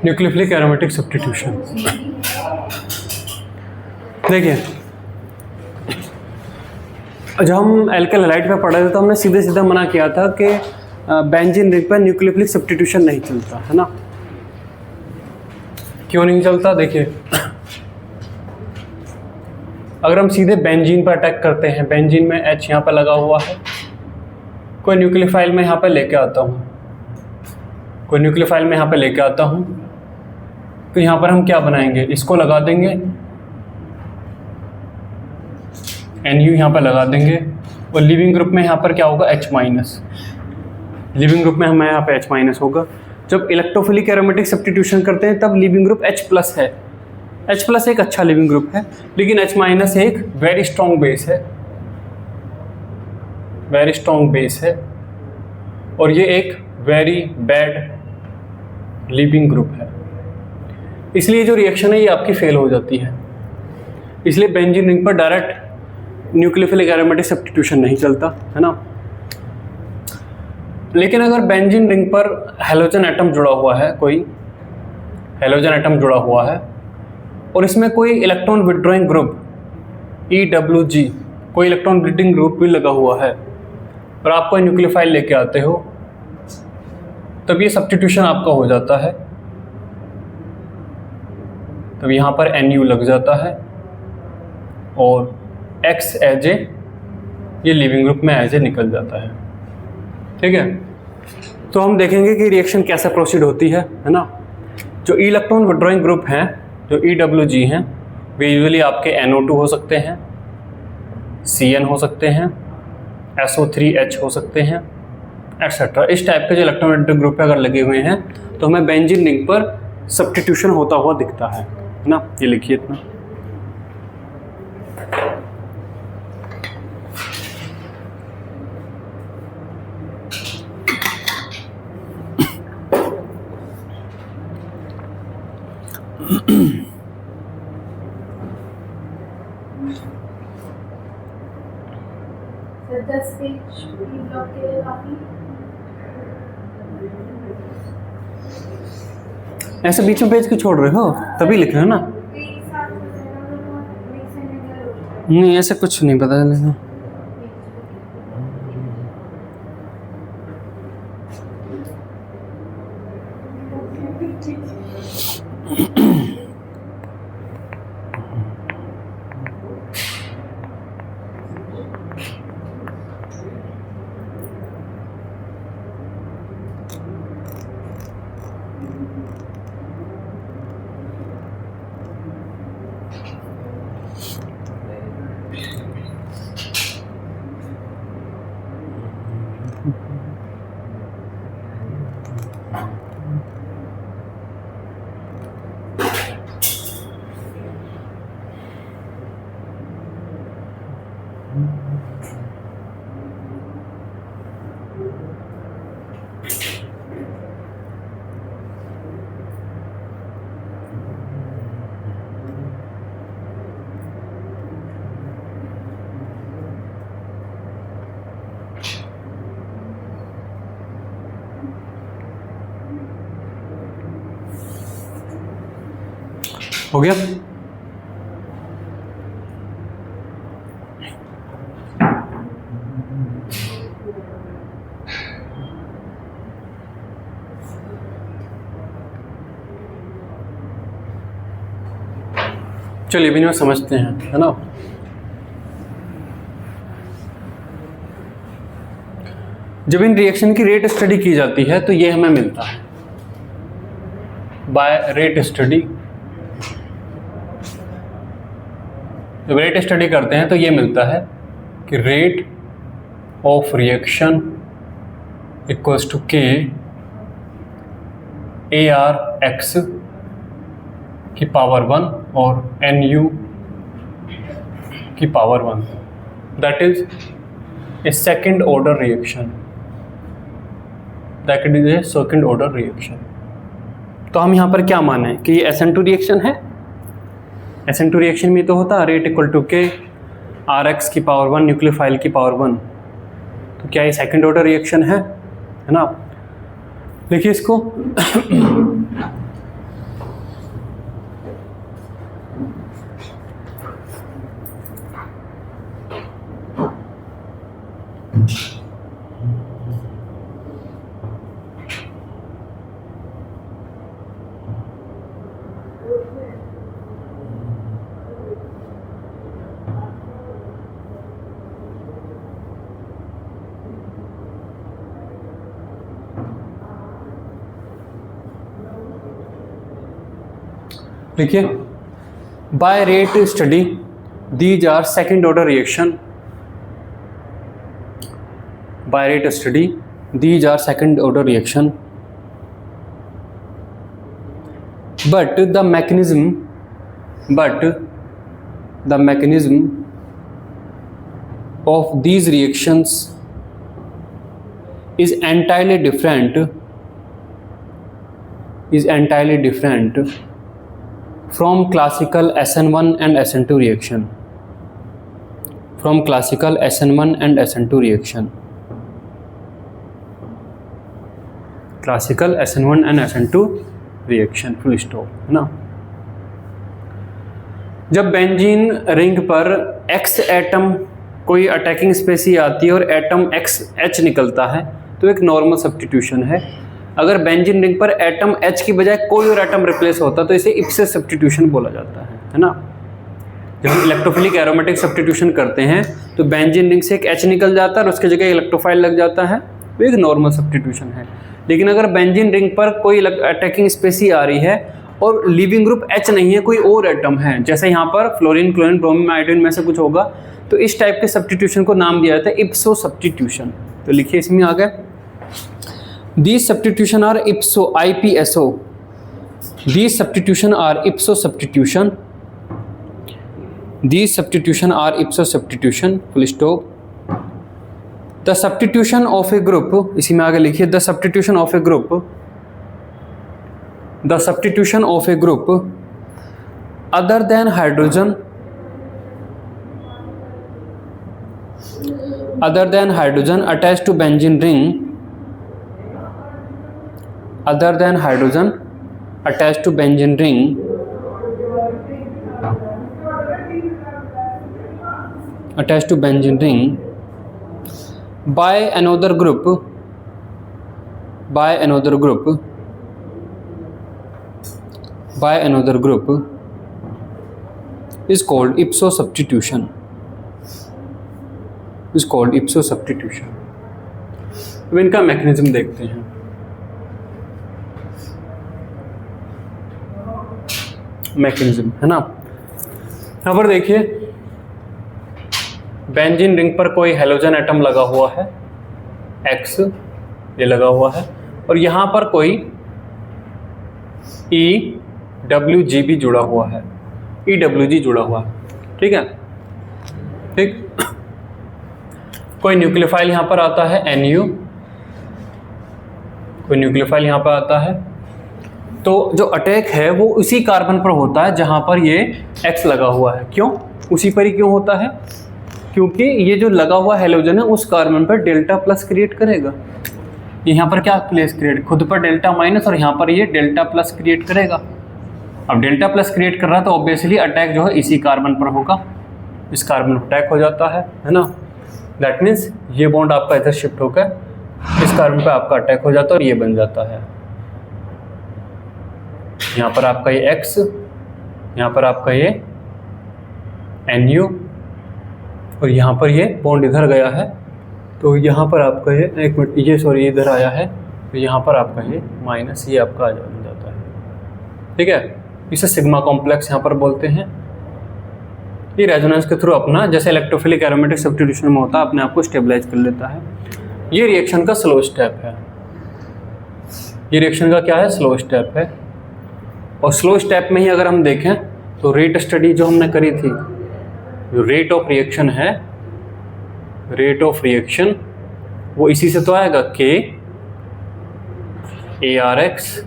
Nucleophilic aromatic substitution. देखिए, जब हम एल्केल हैलाइड पे पढ़े थे तो हमने सीधे सीधा मना किया था कि बेंजीन रिंग पर न्यूक्लियोफिलिक सब्स्टिट्यूशन नहीं चलता है ना। क्यों नहीं चलता? देखिए, अगर हम सीधे बेंजीन पर अटैक करते हैं, बेंजीन में H यहाँ पर लगा हुआ है, कोई न्यूक्लियोफाइल में यहाँ पर लेके आता हूँ, कोई न्यूक्लियोफाइल में यहाँ पे लेके आता हूँ, तो यहाँ पर हम क्या बनाएंगे, इसको लगा देंगे, NU यहाँ पर लगा देंगे, और लिविंग ग्रुप में यहाँ पर क्या होगा, H माइनस। लिविंग ग्रुप में हमें यहाँ पे H माइनस होगा। जब इलेक्ट्रोफिलिक एरोमेटिक सब्स्टिट्यूशन करते हैं तब लिविंग ग्रुप H प्लस है। H प्लस एक अच्छा लिविंग ग्रुप है, लेकिन H माइनस एक वेरी स्ट्रॉन्ग बेस है, वेरी स्ट्रॉन्ग बेस है, और ये एक वेरी बैड लिविंग ग्रुप है। इसलिए जो रिएक्शन है ये आपकी फेल हो जाती है। इसलिए बेंजीन रिंग पर डायरेक्ट न्यूक्लियोफिलिक एरोमेटिक सब्स्टिट्यूशन नहीं चलता है ना। लेकिन अगर बेंजीन रिंग पर हैलोजन एटम जुड़ा हुआ है, कोई हैलोजन एटम जुड़ा हुआ है, और इसमें कोई इलेक्ट्रॉन विड्रॉइंग ग्रुप EWG, कोई इलेक्ट्रॉन विड्रॉइंग ग्रुप भी लगा हुआ है, और आप कोई न्यूक्लियोफाइल लेके आते हो, तब ये सब्स्टिट्यूशन आपका हो जाता है। तब यहाँ पर NU लग जाता है, और X एज ए ये लिविंग ग्रुप में एज ए निकल जाता है। ठीक है, तो हम देखेंगे कि रिएक्शन कैसे प्रोसीड होती है ना। जो इलेक्ट्रॉन विड्रॉइंग ग्रुप हैं, जो EWG हैं, वे यूजुअली आपके NO2 हो सकते हैं, CN हो सकते हैं, SO3H हो सकते हैं, एक्सेट्रा। इस टाइप के जो इलेक्ट्रोनेगेटिव ग्रुप अगर लगे हुए हैं तो हमें बेंजीन रिंग पर सब्स्टिट्यूशन होता हुआ दिखता है ना। ये लिखिए इतना। ऐसे बीच में पेज क्यों छोड़ रहे हो? तभी लिख रहे हो ना। नहीं, ऐसे कुछ नहीं पता चलेगा। हो गया? चलिए भी समझते हैं, है ना। जब इन रिएक्शन की रेट स्टडी की जाती है तो ये हमें मिलता है बाय रेट स्टडी। जब रेट स्टडी करते हैं तो ये मिलता है कि rate of reaction equals to K ARX की पावर 1 और NU की power 1, that is a second order reaction, that is a second order reaction. तो हम यहाँ पर क्या माने कि ये SN2 रिएक्शन है। SN2 रिएक्शन में तो होता है रेट इक्वल टू के RX की पावर 1 न्यूक्लियोफाइल की पावर 1। तो क्या ये सेकेंड ऑर्डर रिएक्शन है ना। देखिए इसको देखिए, by rate study these are second order reaction, by rate study these are second order reaction, but the mechanism of these reactions is entirely different from classical SN1 and SN2 reaction, classical SN1 and SN2 reaction, full stop, है ना। जब benzene ring पर X atom कोई attacking Spacey आती है और atom XH निकलता है तो एक नॉर्मल सब्स्टिट्यूशन है। अगर बेंजीन रिंग पर एटम H की बजाय कोई और एटम रिप्लेस होता तो इसे इप्सिस सब्स्टिट्यूशन बोला जाता है ना। जब हम इलेक्ट्रोफिलिक एरोमेटिक सब्स्टिट्यूशन करते हैं तो बेंजीन रिंग से एक H निकल जाता है और उसकी जगह इलेक्ट्रोफाइल लग जाता है, वो एक नॉर्मल सब्स्टिट्यूशन है। लेकिन अगर बेंजीन रिंग पर कोई अटैकिंग स्पेसी आ रही है और लीविंग ग्रुप H नहीं है, कोई और एटम है, जैसे यहाँ पर फ्लोरीन, क्लोरीन, ब्रोमीन, आयोडीन में से कुछ होगा, तो इस टाइप के सब्स्टिट्यूशन को नाम दिया जाता है इप्सो सब्स्टिट्यूशन। तो लिखिए इसमें आ गया, these substitution are ipso IPSO, these substitution are ipso substitution, these substitution are ipso substitution, full stop. The substitution of a group, इसी में आगे लिखिए, the substitution of a group, the substitution of a group other than hydrogen, attach to benzene ring, other than hydrogen attach to benzene ring, attach to benzene ring by another group is called ipso substitution, अब इनका mechanism देखते हैं। Mechanism है ना, यहाँ पर देखिए benzene ring पर कोई हेलोजन एटम लगा हुआ है, X ये लगा हुआ है, और यहाँ पर कोई EWG भी जुड़ा हुआ है, EWG जुड़ा हुआ है, ठीक है, ठीक। कोई न्यूक्लियोफाइल यहाँ पर आता है NU, कोई न्यूक्लियोफाइल यहाँ पर आता है, तो जो अटैक है वो उसी कार्बन पर होता है जहाँ पर ये X लगा हुआ है। क्यों उसी पर ही क्यों होता है? क्योंकि ये जो लगा हुआ हेलोजन है उस कार्बन पर डेल्टा प्लस क्रिएट करेगा। यहाँ पर क्या प्लेस क्रिएट, खुद पर डेल्टा माइनस और यहाँ पर ये डेल्टा प्लस क्रिएट करेगा। अब डेल्टा प्लस क्रिएट कर रहा है तो ऑब्वियसली अटैक जो है इसी कार्बन पर होगा, इस कार्बन पर अटैक हो जाता है ना। दैट मीन्स ये बॉन्ड आपका इधर शिफ्ट होकर इस कार्बन पर आपका अटैक हो जाता है और ये बन जाता है। यहाँ पर आपका ये X, यहाँ पर आपका ये NU और यहाँ पर ये बॉन्ड इधर गया है, तो यहाँ पर आपका ये एक मिनट ये सॉरी इधर आया है, तो यहाँ पर आपका ये माइनस ये आपका आ जाता है, ठीक है। इसे सिग्मा कॉम्प्लेक्स यहाँ पर बोलते हैं। ये रेजोनेंस के थ्रू अपना जैसे इलेक्ट्रोफिलिक एरोमेटिक सब्स्टिट्यूशन में होता है अपने आप को स्टेबलाइज कर लेता है। ये रिएक्शन का स्लो स्टेप है, ये रिएक्शन का क्या है, स्लो स्टेप है। और स्लो स्टेप में ही अगर हम देखें तो रेट स्टडी जो हमने करी थी, जो रेट ऑफ रिएक्शन है, रेट ऑफ रिएक्शन वो इसी से तो आएगा K ARX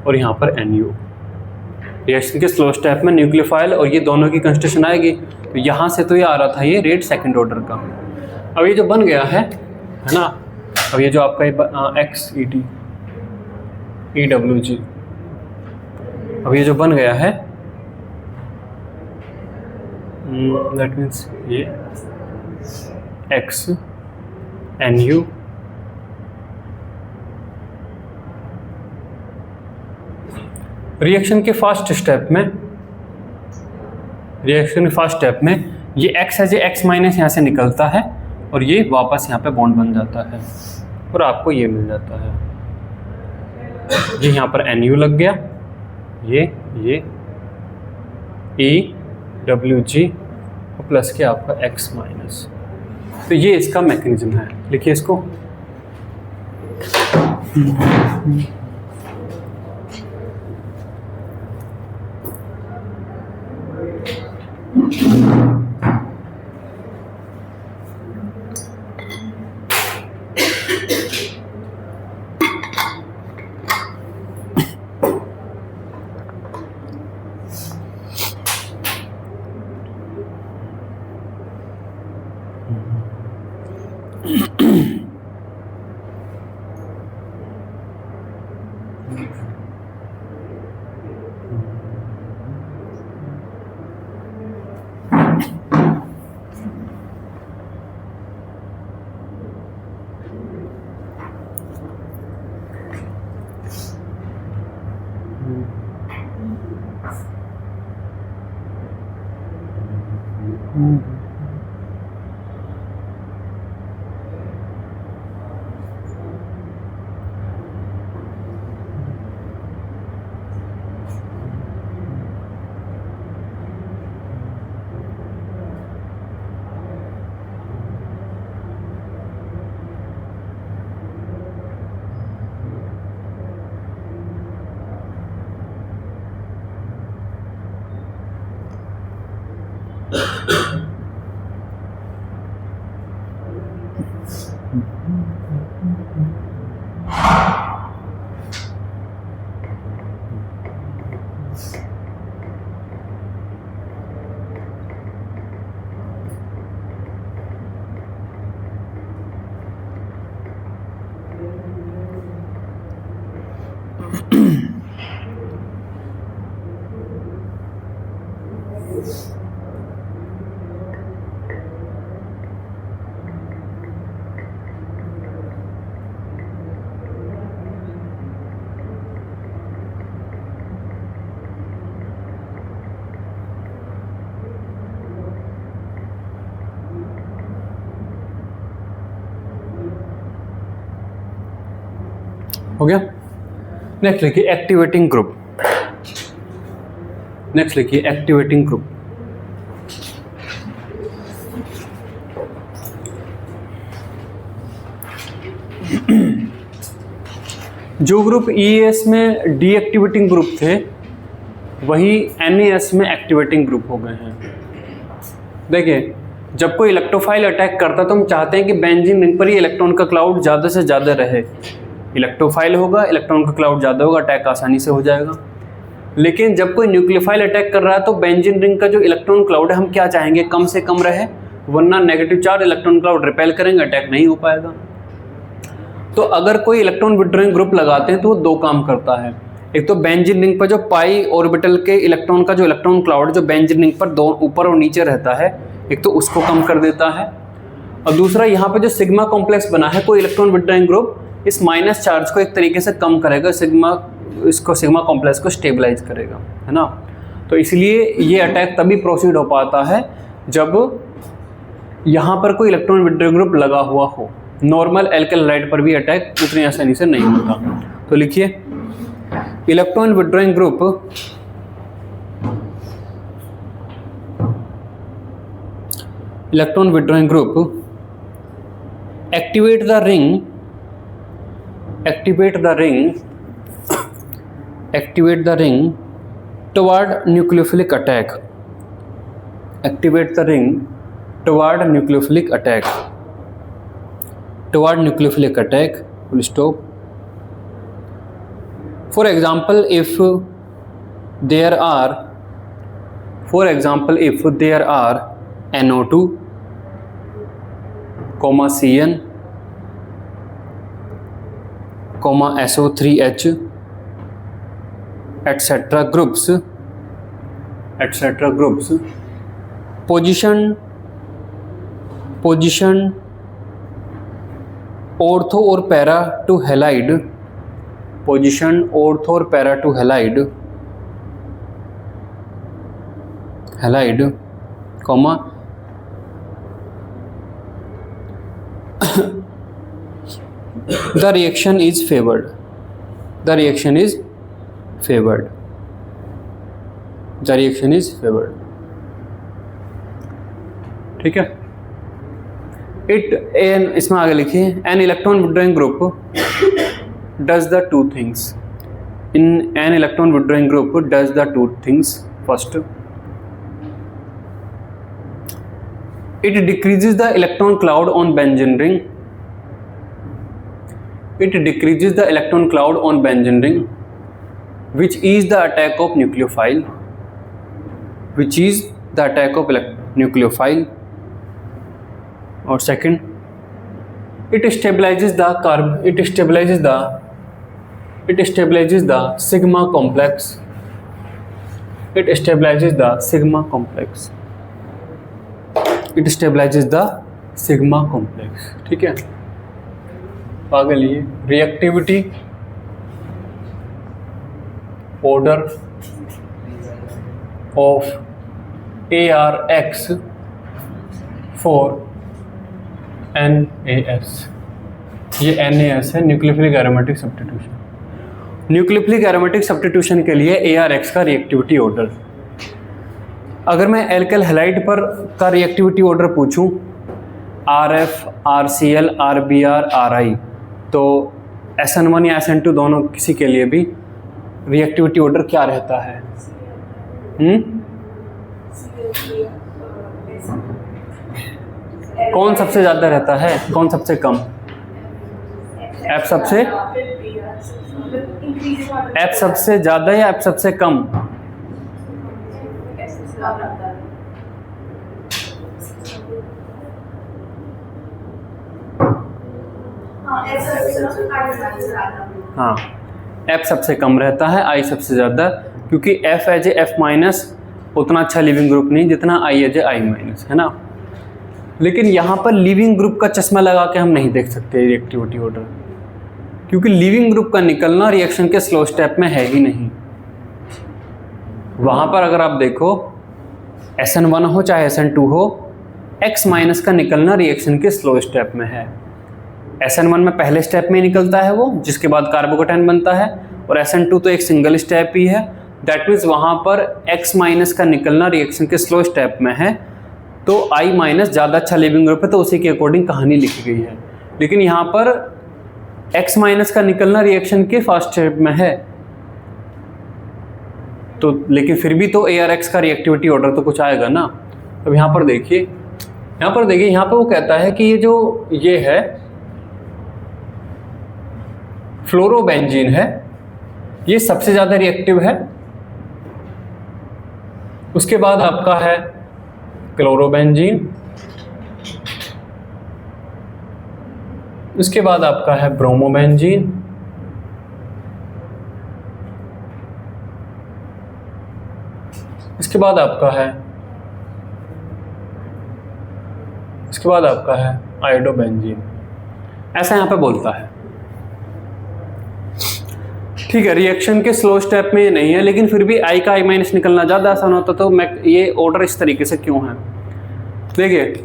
और यहाँ पर NU। रिएक्शन के स्लो स्टेप में न्यूक्लियोफाइल और ये दोनों की कंस्टिट्यूशन आएगी, तो यहाँ से तो ये आ रहा था ये रेट सेकंड ऑर्डर का। अब ये जो बन गया है ना, अब ये जो आपका XET EWG। अब ये जो बन गया है दैट मीन्स ये XNU रिएक्शन के फर्स्ट स्टेप में ये X है जो X माइनस यहाँ से निकलता है और ये वापस यहाँ पे बॉन्ड बन जाता है और आपको ये मिल जाता है। ये यहाँ पर NU लग गया, ये EWG और प्लस के आपका X माइनस। तो ये इसका मैकेनिज्म है, लिखिए इसको। हो गया। नेक्स्ट लिखिए एक्टिवेटिंग ग्रुप। जो ग्रुप EAS में डीएक्टिवेटिंग ग्रुप थे वही NAS में एक्टिवेटिंग ग्रुप हो गए हैं। देखिए, जब कोई इलेक्ट्रोफाइल अटैक करता तो हम चाहते हैं कि बेंजीन रिंग पर ये इलेक्ट्रॉन का क्लाउड ज़्यादा से ज़्यादा रहे। इलेक्ट्रोफाइल होगा, इलेक्ट्रॉन का क्लाउड ज़्यादा होगा, अटैक आसानी से हो जाएगा। लेकिन जब कोई न्यूक्लियोफाइल अटैक कर रहा है तो बेंजीन रिंग का जो इलेक्ट्रॉन क्लाउड है हम क्या चाहेंगे, कम से कम रहे, वरना negative charge electron cloud repel करेंगे, अटैक नहीं हो पाएगा। तो अगर कोई इलेक्ट्रॉन विड्रॉइंग ग्रुप लगाते हैं तो वो दो काम करता है। एक तो बेंजीन रिंग पर जो पाई ऑर्बिटल के इलेक्ट्रॉन का जो इलेक्ट्रॉन क्लाउड जो बेंजीन रिंग पर दो ऊपर और नीचे रहता है, एक तो उसको कम कर देता है, और दूसरा यहाँ पे जो सिग्मा कॉम्प्लेक्स बना है कोई इलेक्ट्रॉन विड्रॉइंग ग्रुप इस माइनस चार्ज को एक तरीके से कम करेगा, सिग्मा कॉम्प्लेक्स को स्टेबलाइज करेगा, है ना। तो इसलिए ये अटैक तभी प्रोसीड हो पाता है जब यहाँ पर कोई इलेक्ट्रॉन विड्रॉइंग ग्रुप लगा हुआ हो। नॉर्मल एल्काइल हैलाइड पर भी अटैक उतनी आसानी से नहीं होता। तो लिखिए electron withdrawing group activate the ring toward nucleophilic attack. Activate the ring toward nucleophilic attack. Full stop. For example, if there are NO2, CN, SO3H, etcetera groups position ortho और para to halide comma the reaction is favoured ठीक है। इसमें आगे लिखिए an electron withdrawing group does the two things. In an electron withdrawing group does the two things. First, it decreases the electron cloud on benzene ring. Which is the attack of nucleophile. Or second, it stabilizes the sigma complex. ठीक है। आगे लिए reactivity order of ARX for NAS। ये NAS है, nucleophilic aromatic substitution के लिए ARX का reactivity order. अगर मैं एल्काइल हैलाइड पर का रिएक्टिविटी ऑर्डर पूछूं RF, RCl, RBr, RI, तो SN1 या SN2 दोनों किसी के लिए भी रिएक्टिविटी ऑर्डर क्या रहता है? कौन सबसे ज़्यादा रहता है, कौन सबसे कम? F सबसे ज़्यादा या F सबसे कम? हाँ, F सबसे कम रहता है, I सबसे ज़्यादा, क्योंकि F एज F माइनस उतना अच्छा लिविंग ग्रुप नहीं जितना I एज I माइनस, है ना। लेकिन यहाँ पर लिविंग ग्रुप का चश्मा लगा के हम नहीं देख सकते रिएक्टिविटी ऑर्डर, क्योंकि लिविंग ग्रुप का निकलना रिएक्शन के स्लो स्टेप में है ही नहीं। वहाँ पर अगर आप देखो SN1 हो चाहे SN2 हो, X माइनस का निकलना रिएक्शन के स्लो स्टेप में है। SN1 में पहले स्टेप में ही निकलता है वो, जिसके बाद कार्बोकेटाइन बनता है, और SN2 तो एक सिंगल स्टेप ही है। दैट मीन्स वहाँ पर X माइनस का निकलना रिएक्शन के स्लो स्टेप में है, तो I माइनस ज़्यादा अच्छा लिविंग ग्रुप है, तो उसी के अकॉर्डिंग कहानी लिखी गई है। लेकिन यहाँ पर X माइनस का निकलना रिएक्शन के फर्स्ट स्टेप में है, तो लेकिन फिर भी तो ARX का रिएक्टिविटी ऑर्डर तो कुछ आएगा ना। अब यहाँ पर देखिए, यहाँ पर वो कहता है कि ये है फ्लोरोबेंजीन है, ये सबसे ज़्यादा रिएक्टिव है। उसके बाद आपका है क्लोरोबेंजीन, उसके बाद आपका है ब्रोमोबेंजीन, इसके बाद आपका है आयोडोबेंजीन। ऐसा यहाँ पे बोलता है। ठीक है, रिएक्शन के स्लो स्टेप में ये नहीं है, लेकिन फिर भी I का I माइनस निकलना ज़्यादा आसान होता, तो मैं ये ऑर्डर इस तरीके से क्यों है। देखिए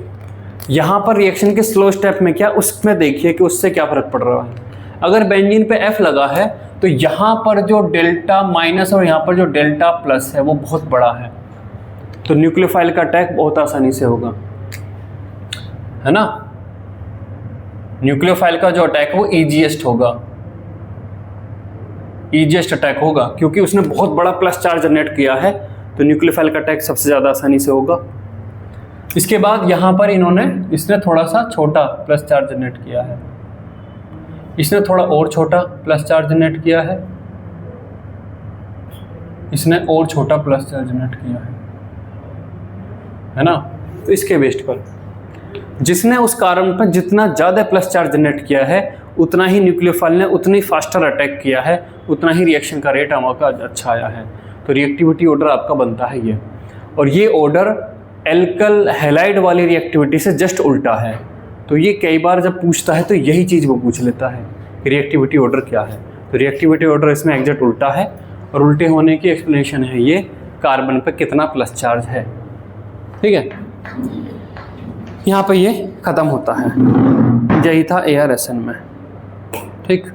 यहाँ पर रिएक्शन के स्लो स्टेप में क्या, उसमें देखिए कि उससे क्या फ़र्क पड़ रहा है। अगर बेंजीन पे F लगा है तो यहाँ पर जो डेल्टा माइनस और यहाँ पर जो डेल्टा प्लस है वो बहुत बड़ा है, तो न्यूक्लियोफाइल का अटैक बहुत आसानी से होगा, है ना। न्यूक्लियोफाइल का जो अटैक है वो ईजीएस्ट अटैक होगा, क्योंकि उसने बहुत बड़ा प्लस चार्ज जनरेट किया है, तो न्यूक्लियोफाइल का अटैक सबसे ज़्यादा आसानी से होगा। इसके बाद यहाँ पर इसने थोड़ा सा छोटा प्लस चार्ज जनरेट किया है, इसने थोड़ा और छोटा प्लस चार्ज जनरेट किया है, इसने और छोटा प्लस चार्ज जनरेट किया है ना। तो इसके बेस्ट पर जिसने उस कार्बन पर जितना ज़्यादा प्लस चार्ज जनरेट किया है उतना ही न्यूक्लियोफाइल ने उतनी फास्टर अटैक किया है, उतना ही रिएक्शन का रेट आपका अच्छा आया है। तो रिएक्टिविटी ऑर्डर आपका बनता है ये। और ये ऑर्डर एल्कल हैलाइड वाली रिएक्टिविटी से जस्ट उल्टा है। तो ये कई बार जब पूछता है तो यही चीज़ वो पूछ लेता है, रिएक्टिविटी ऑर्डर क्या है। तो रिएक्टिविटी ऑर्डर इसमें एग्जैक्ट उल्टा है, और उल्टे होने की एक्सप्लेनेशन है ये कार्बन पे कितना प्लस चार्ज है। ठीक है, यहाँ पे ये ख़त्म होता है। यही था ARSN में। ठीक।